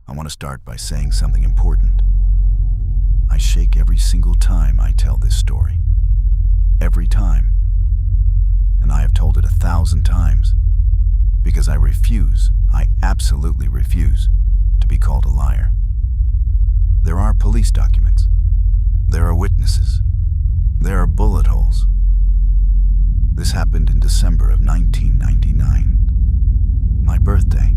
I want to start by saying something important. I shake every single time I tell this story. Every time. And I have told it 1,000 times because I absolutely refuse to be called a liar. There are police documents. There are witnesses. There are bullet holes. This happened in December of 1999, my birthday,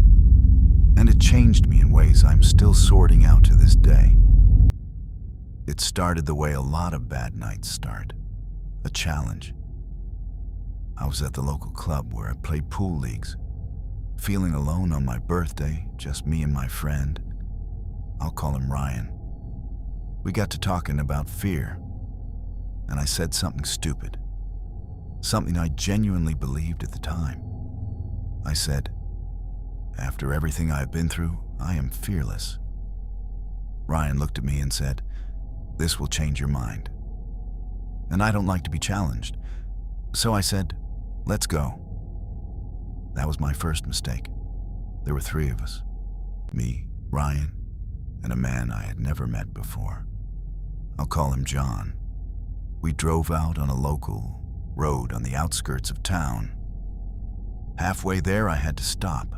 and it changed me in ways I'm still sorting out to this day. It started the way a lot of bad nights start, a challenge. I was at the local club where I played pool leagues, feeling alone on my birthday, just me and my friend. I'll call him Ryan. We got to talking about fear, and I said something stupid, something I genuinely believed at the time. I said, "After everything I've been through, I am fearless." Ryan looked at me and said, "This will change your mind." And I don't like to be challenged, so I said, "Let's go." That was my first mistake. There were 3 of us, me, Ryan, and a man I had never met before. I'll call him John. We drove out on a local road on the outskirts of town. Halfway there, I had to stop.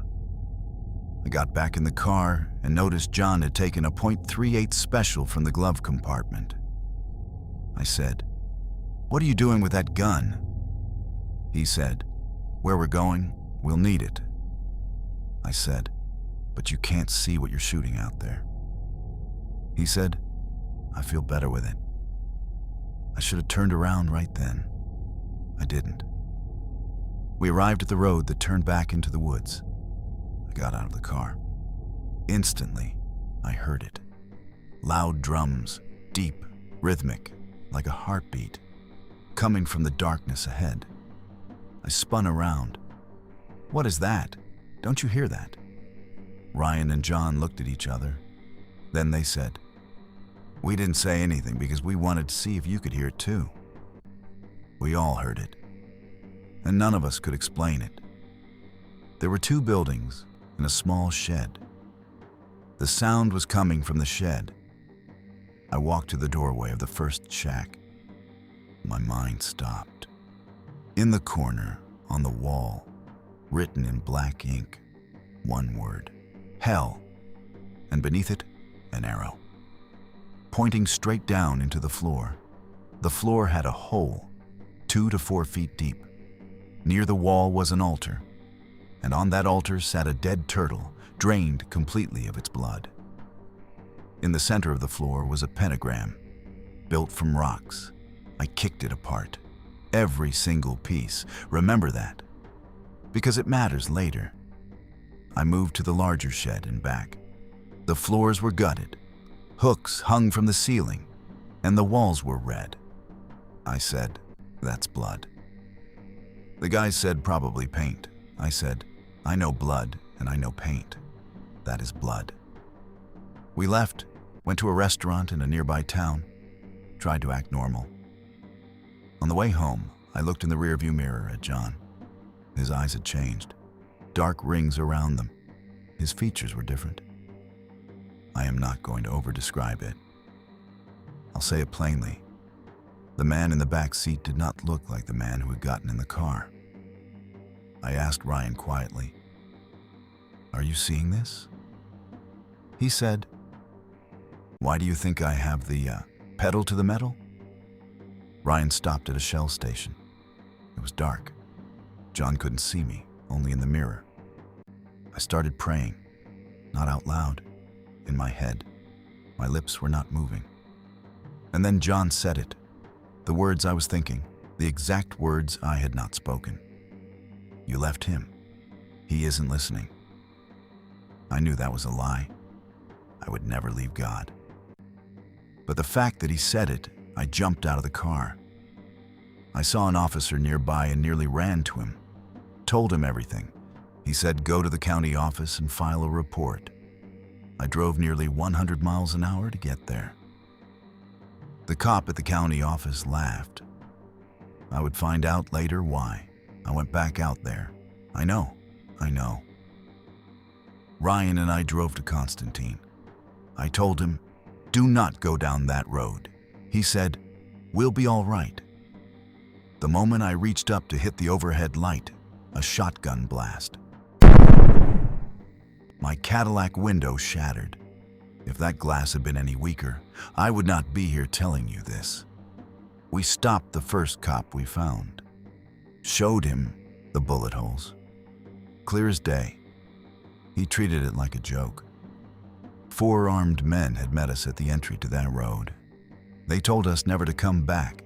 I got back in the car and noticed John had taken a .38 special from the glove compartment. I said, "What are you doing with that gun?" He said, "Where we're going, we'll need it." I said, "But you can't see what you're shooting out there." He said, "I feel better with it." I should have turned around right then. I didn't. We arrived at the road that turned back into the woods. I got out of the car. Instantly, I heard it. Loud drums, deep, rhythmic, like a heartbeat, coming from the darkness ahead. I spun around. "What is that? Don't you hear that?" Ryan and John looked at each other. Then they said, "We didn't say anything because we wanted to see if you could hear it too." We all heard it, and none of us could explain it. There were 2 buildings and a small shed. The sound was coming from the shed. I walked to the doorway of the first shack. My mind stopped. In the corner, on the wall, written in black ink, 1 word, "Hell," and beneath it, an arrow, pointing straight down into the floor. The floor had a hole, 2 to 4 feet deep. Near the wall was an altar, and on that altar sat a dead turtle, drained completely of its blood. In the center of the floor was a pentagram, built from rocks. I kicked it apart. Every single piece. Remember that, because it matters later. I moved to the larger shed and back. The floors were gutted. Hooks hung from the ceiling, and the walls were red. I said, "That's blood." The guys said, "Probably paint." I said, "I know blood and I know paint. That is blood." We left, went to a restaurant in a nearby town, tried to act normal. On the way home, I looked in the rearview mirror at John. His eyes had changed, dark rings around them. His features were different. I am not going to over-describe it. I'll say it plainly. The man in the back seat did not look like the man who had gotten in the car. I asked Ryan quietly, "Are you seeing this?" He said, "Why do you think I have the pedal to the metal?" Ryan stopped at a Shell station. It was dark. John couldn't see me, only in the mirror. I started praying, not out loud, in my head. My lips were not moving. And then John said it, the words I was thinking, the exact words I had not spoken. "You left him. He isn't listening." I knew that was a lie. I would never leave God. But the fact that he said it, I jumped out of the car. I saw an officer nearby and nearly ran to him. Told him everything. He said, "Go to the county office and file a report." I drove nearly 100 miles an hour to get there. The cop at the county office laughed. I would find out later why. I went back out there. I know. Ryan and I drove to Constantine. I told him, "Do not go down that road." He said, "We'll be all right." The moment I reached up to hit the overhead light, a shotgun blast. My Cadillac window shattered. If that glass had been any weaker, I would not be here telling you this. We stopped the first cop we found. Showed him the bullet holes. Clear as day. He treated it like a joke. 4 armed men had met us at the entry to that road. They told us never to come back.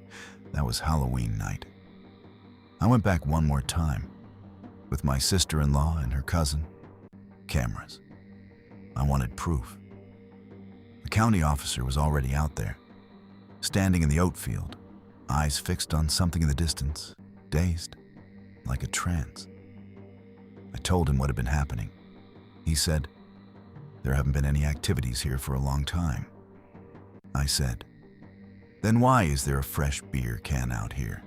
That was Halloween night. I went back one more time, with my sister-in-law and her cousin. Cameras. I wanted proof. The county officer was already out there, standing in the oat field, eyes fixed on something in the distance, dazed, like a trance. I told him what had been happening. He said, "There haven't been any activities here for a long time." I said, "Then why is there a fresh beer can out here?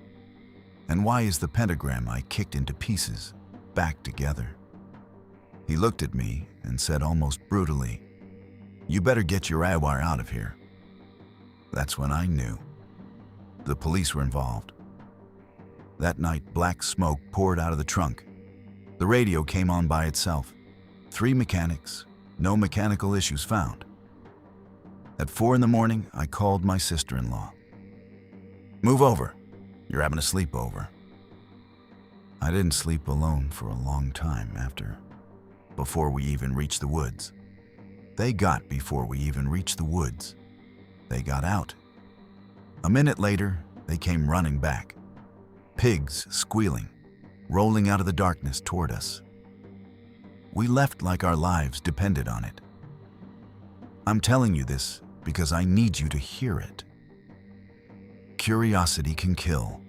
And why is the pentagram I kicked into pieces back together?" He looked at me and said almost brutally, "You better get your Awar out of here." That's when I knew. The police were involved. That night, black smoke poured out of the trunk. The radio came on by itself. 3 mechanics, no mechanical issues found. At 4 in the morning, I called my sister-in-law. "Move over. You're having a sleepover." I didn't sleep alone for a long time before we even reached the woods. They got before we even reached the woods. They got out. A minute later, they came running back. Pigs squealing, rolling out of the darkness toward us. We left like our lives depended on it. I'm telling you this because I need you to hear it. Curiosity can kill.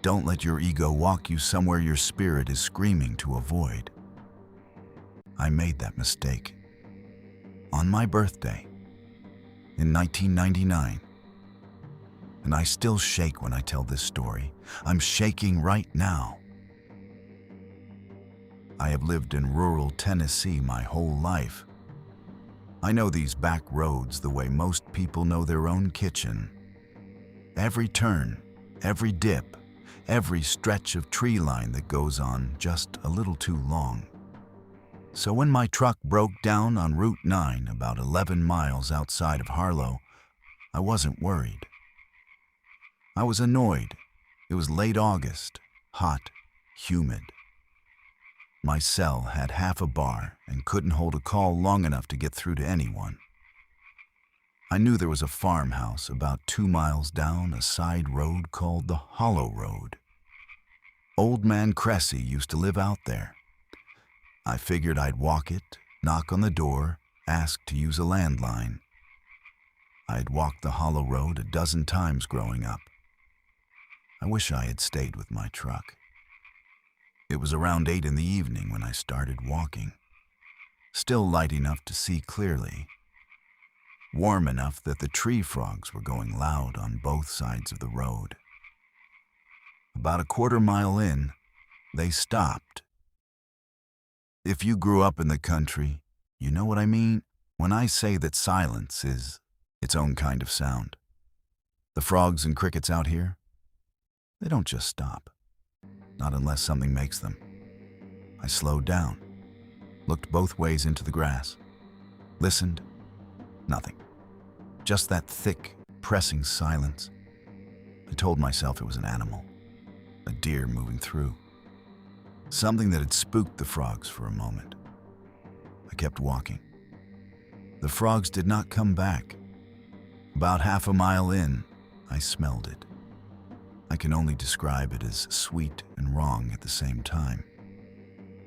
Don't let your ego walk you somewhere your spirit is screaming to avoid. I made that mistake. On my birthday, in 1999. And I still shake when I tell this story. I'm shaking right now. I have lived in rural Tennessee my whole life. I know these back roads the way most people know their own kitchen. Every turn, every dip, every stretch of tree line that goes on just a little too long. So when my truck broke down on Route 9 about 11 miles outside of Harlow, I wasn't worried. I was annoyed. It was late August, hot, humid. My cell had half a bar and couldn't hold a call long enough to get through to anyone. I knew there was a farmhouse about 2 miles down a side road called the Hollow Road. Old man Cressy used to live out there. I figured I'd walk it, knock on the door, ask to use a landline. I'd walked the Hollow Road a dozen times growing up. I wish I had stayed with my truck. It was around 8 in the evening when I started walking. Still light enough to see clearly. Warm enough that the tree frogs were going loud on both sides of the road. About a quarter mile in, they stopped. If you grew up in the country, you know what I mean when I say that silence is its own kind of sound. The frogs and crickets out here, they don't just stop. Not unless something makes them. I slowed down, looked both ways into the grass, listened. Nothing. Just that thick, pressing silence. I told myself it was an animal, a deer moving through. Something that had spooked the frogs for a moment. I kept walking. The frogs did not come back. About half a mile in, I smelled it. I can only describe it as sweet and wrong at the same time.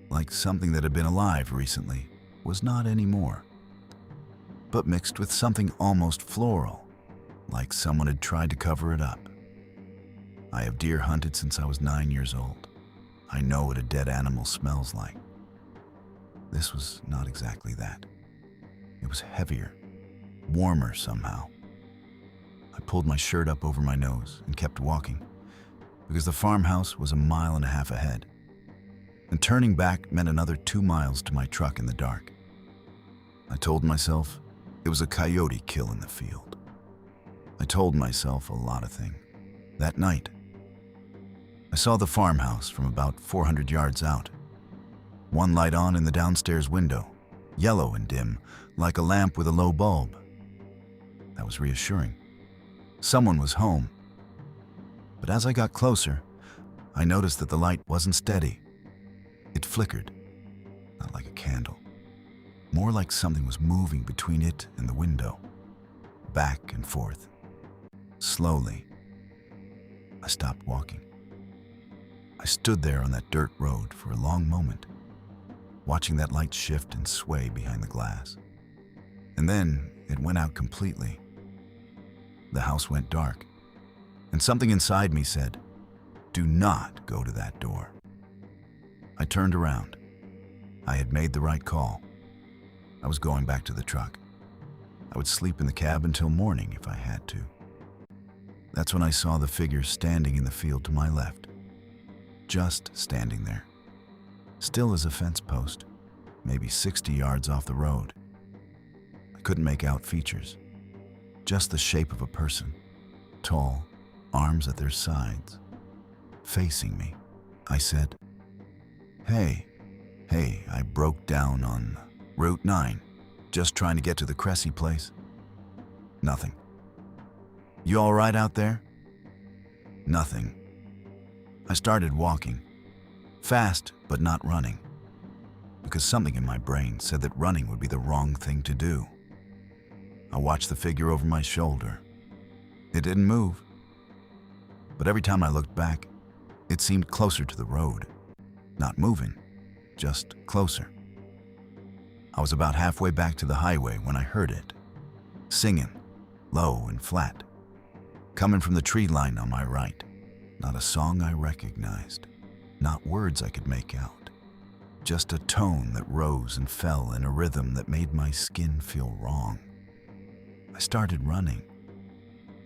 Like something that had been alive recently was not anymore, but mixed with something almost floral, like someone had tried to cover it up. I have deer hunted since I was 9 years old. I know what a dead animal smells like. This was not exactly that. It was heavier, warmer somehow. I pulled my shirt up over my nose and kept walking, because the farmhouse was a mile and a half ahead. and turning back meant another 2 miles to my truck in the dark. I told myself it was a coyote kill in the field. I told myself a lot of things. That night, I saw the farmhouse from about 400 yards out. One light on in the downstairs window, yellow and dim, like a lamp with a low bulb. That was reassuring. Someone was home. But as I got closer, I noticed that the light wasn't steady. It flickered, not like a candle. More like something was moving between it and the window, back and forth. Slowly, I stopped walking. I stood there on that dirt road for a long moment, watching that light shift and sway behind the glass. And then it went out completely. The house went dark, and something inside me said, "Do not go to that door." I turned around. I had made the right call. I was going back to the truck. I would sleep in the cab until morning if I had to. That's when I saw the figure standing in the field to my left. Just standing there. Still as a fence post, maybe 60 yards off the road. I couldn't make out features. Just the shape of a person. Tall, arms at their sides. Facing me. I said, Hey, I broke down on Route 9, just trying to get to the Cressy place." Nothing. "You all right out there?" Nothing. I started walking. Fast, but not running. Because something in my brain said that running would be the wrong thing to do. I watched the figure over my shoulder. It didn't move. But every time I looked back, it seemed closer to the road. Not moving, just closer. I was about halfway back to the highway when I heard it, singing, low and flat, coming from the tree line on my right. Not a song I recognized, not words I could make out, just a tone that rose and fell in a rhythm that made my skin feel wrong. I started running.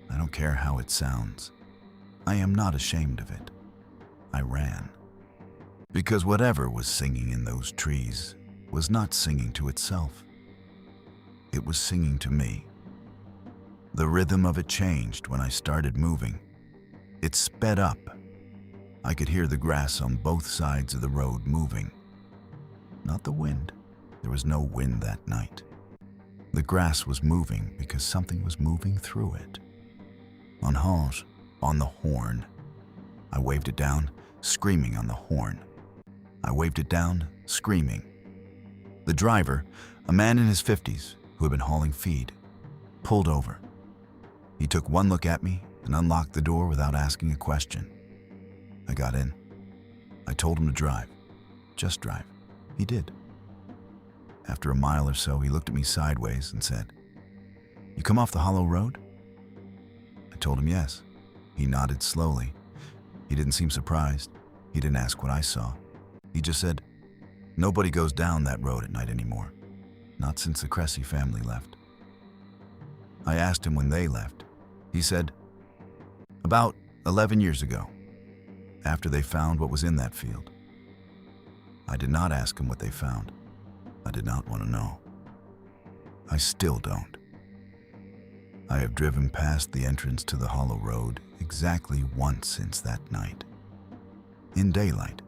I don't care how it sounds. I am not ashamed of it. I ran. Because whatever was singing in those trees was not singing to itself. It was singing to me. The rhythm of it changed when I started moving. It sped up. I could hear the grass on both sides of the road moving. Not the wind. There was no wind that night. The grass was moving because something was moving through it. On horns, on the horn. I waved it down, screaming on the horn. I waved it down, screaming. The driver, a man in his 50s who had been hauling feed, pulled over. He took one look at me and unlocked the door without asking a question. I got in. I told him to drive. Just drive. He did. After a mile or so, he looked at me sideways and said, "You come off the hollow road?" I told him yes. He nodded slowly. He didn't seem surprised. He didn't ask what I saw. He just said, "Nobody goes down that road at night anymore. Not since the Cressy family left." I asked him when they left. He said, "About 11 years ago, after they found what was in that field." I did not ask him what they found. I did not want to know. I still don't. I have driven past the entrance to the hollow road exactly once since that night. In daylight,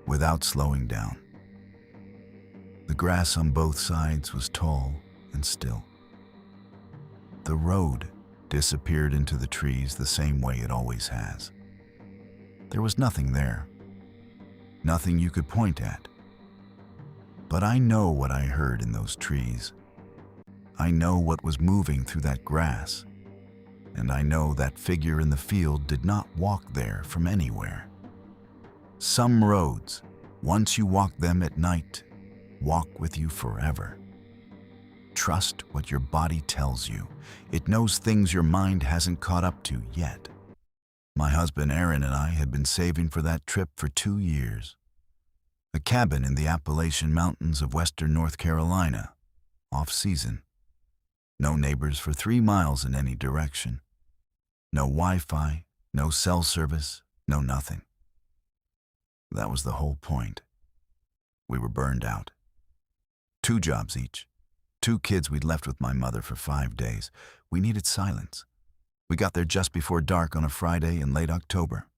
without slowing down. The grass on both sides was tall and still. The road disappeared into the trees the same way it always has. There was nothing there. Nothing you could point at. But I know what I heard in those trees. I know what was moving through that grass. And I know that figure in the field did not walk there from anywhere. Some roads, once you walk them at night, walk with you forever. Trust what your body tells you. It knows things your mind hasn't caught up to yet. My husband Aaron and I had been saving for that trip for 2 years. A cabin in the Appalachian Mountains of western North Carolina, off-season. No neighbors for 3 miles in any direction. No Wi-Fi, no cell service, no nothing. That was the whole point. We were burned out. 2 jobs each. 2 kids we'd left with my mother for 5 days. We needed silence. We got there just before dark on a Friday in late October.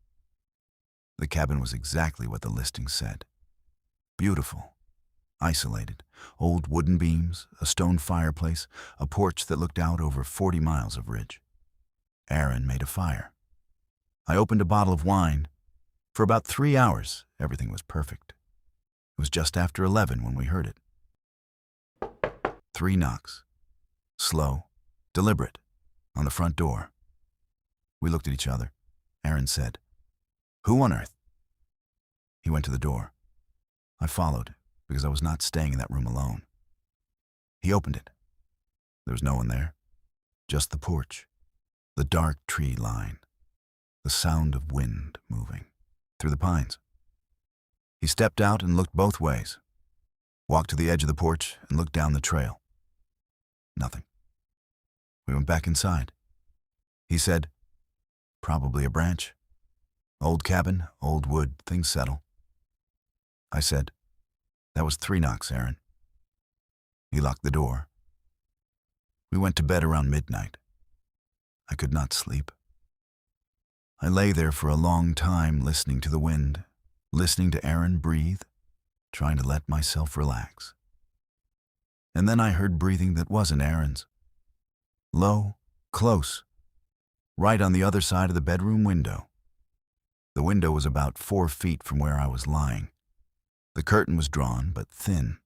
The cabin was exactly what the listing said. Beautiful, isolated, old wooden beams, a stone fireplace, a porch that looked out over 40 miles of ridge. Aaron made a fire. I opened a bottle of wine. For about 3 hours, everything was perfect. It was just after 11 when we heard it. 3 knocks. Slow, deliberate, on the front door. We looked at each other. Aaron said, "Who on earth?" He went to the door. I followed, because I was not staying in that room alone. He opened it. There was no one there. Just the porch, the dark tree line, the sound of wind moving through the pines. He stepped out and looked both ways, walked to the edge of the porch and looked down the trail. Nothing. We went back inside. He said, "Probably a branch. Old cabin, old wood, things settle." I said, "That was 3 knocks, Aaron." He locked the door. We went to bed around midnight. I could not sleep. I lay there for a long time listening to the wind, listening to Aaron breathe, trying to let myself relax. And then I heard breathing that wasn't Aaron's. Low, close, right on the other side of the bedroom window. The window was about 4 feet from where I was lying. The curtain was drawn, but thin.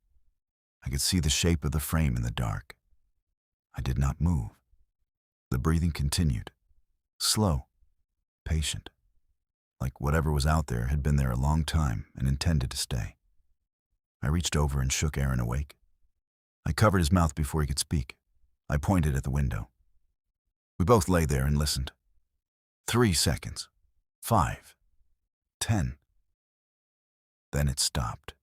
I could see the shape of the frame in the dark. I did not move. The breathing continued, slow, patient, like whatever was out there had been there a long time and intended to stay. I reached over and shook Aaron awake. I covered his mouth before he could speak. I pointed at the window. We both lay there and listened. 3 seconds. 5. 10. Then it stopped.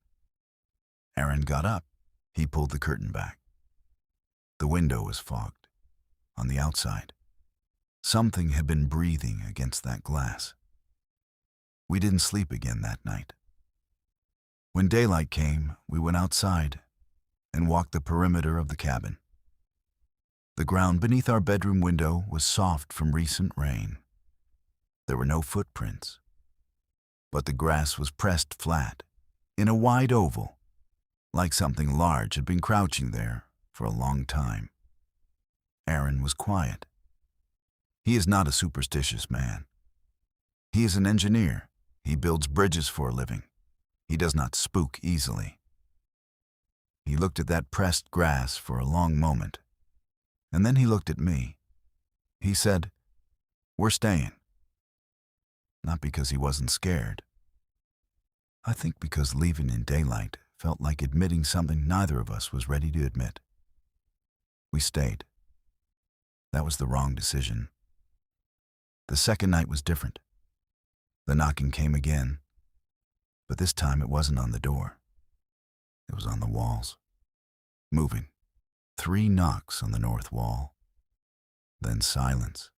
Aaron got up. He pulled the curtain back. The window was fogged. On the outside, something had been breathing against that glass. We didn't sleep again that night. When daylight came, we went outside and walked the perimeter of the cabin. The ground beneath our bedroom window was soft from recent rain. There were no footprints, but the grass was pressed flat, in a wide oval, like something large had been crouching there for a long time. Aaron was quiet. He is not a superstitious man. He is an engineer. He builds bridges for a living. He does not spook easily. He looked at that pressed grass for a long moment, and then he looked at me. He said, "We're staying." Not because he wasn't scared. I think because leaving in daylight felt like admitting something neither of us was ready to admit. We stayed. That was the wrong decision. The second night was different. The knocking came again, but this time it wasn't on the door. It was on the walls, moving. 3 knocks on the north wall, then silence.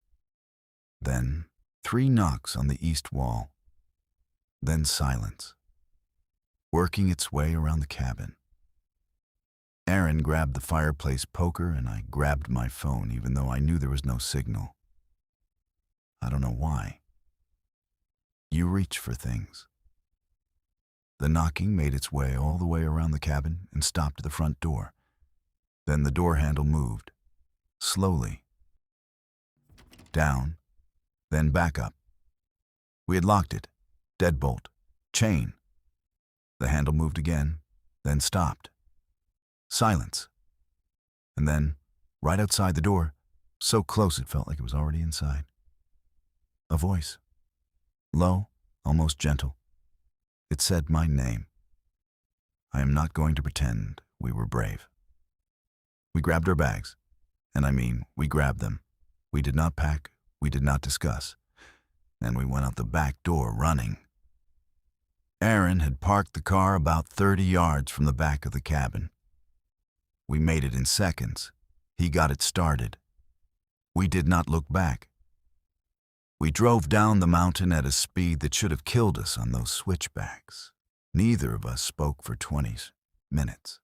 Then 3 knocks on the east wall, then silence, working its way around the cabin. Aaron grabbed the fireplace poker and I grabbed my phone even though I knew there was no signal. I don't know why. You reach for things. The knocking made its way all the way around the cabin and stopped at the front door. Then the door handle moved, slowly. Down, then back up. We had locked it, deadbolt, chain. The handle moved again, then stopped. Silence. And then, right outside the door, so close it felt like it was already inside. A voice. Low, almost gentle. It said my name. I am not going to pretend we were brave. We grabbed our bags, and I mean, we grabbed them. We did not pack, we did not discuss, and we went out the back door running. Aaron had parked the car about 30 yards from the back of the cabin. We made it in seconds. He got it started. We did not look back. We drove down the mountain at a speed that should have killed us on those switchbacks. Neither of us spoke for 20 minutes.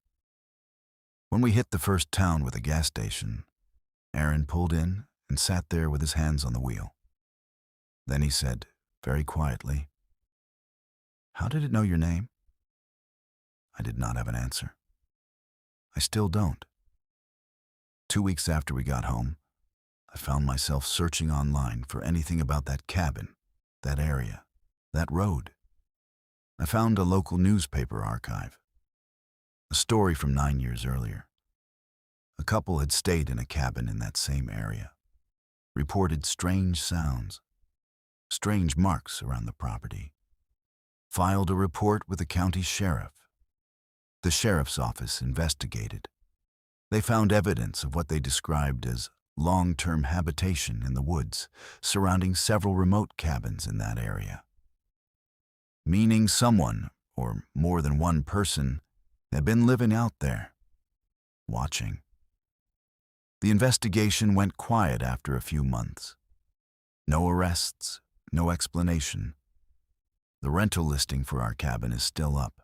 When we hit the first town with a gas station, Aaron pulled in and sat there with his hands on the wheel. Then he said, very quietly, "How did it know your name?" I did not have an answer. I still don't. 2 weeks after we got home, I found myself searching online for anything about that cabin, that area, that road. I found a local newspaper archive. A story from 9 years earlier. A couple had stayed in a cabin in that same area, reported strange sounds, strange marks around the property, filed a report with the county sheriff. The sheriff's office investigated. They found evidence of what they described as long-term habitation in the woods surrounding several remote cabins in that area. Meaning someone, or more than one person, had been living out there, watching. The investigation went quiet after a few months. No arrests, no explanation. The rental listing for our cabin is still up.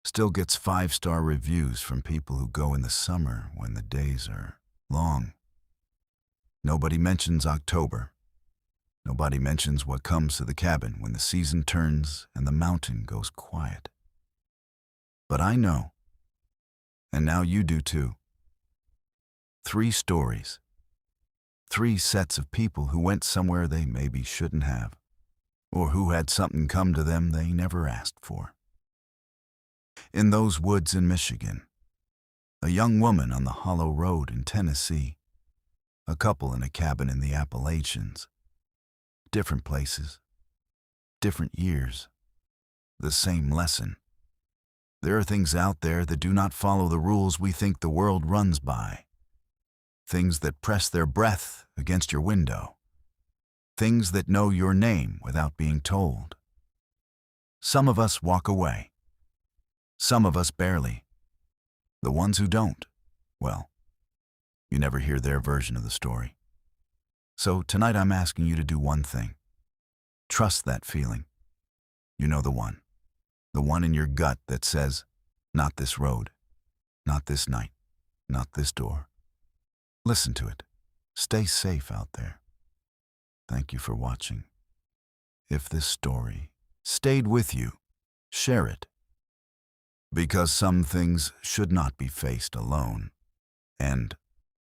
Still gets 5-star reviews from people who go in the summer when the days are long. Nobody mentions October. Nobody mentions what comes to the cabin when the season turns and the mountain goes quiet. But I know, and now you do too. 3 stories. 3 sets of people who went somewhere they maybe shouldn't have, or who had something come to them they never asked for. In those woods in Michigan, a young woman on the Hollow Road in Tennessee, a couple in a cabin in the Appalachians. Different places, different years, the same lesson. There are things out there that do not follow the rules we think the world runs by. Things that press their breath against your window. Things that know your name without being told. Some of us walk away. Some of us barely. The ones who don't, well, you never hear their version of the story. So tonight I'm asking you to do one thing. Trust that feeling. You know the one in your gut that says, not this road, not this night, not this door. Listen to it. Stay safe out there. Thank you for watching. If this story stayed with you, share it. Because some things should not be faced alone, and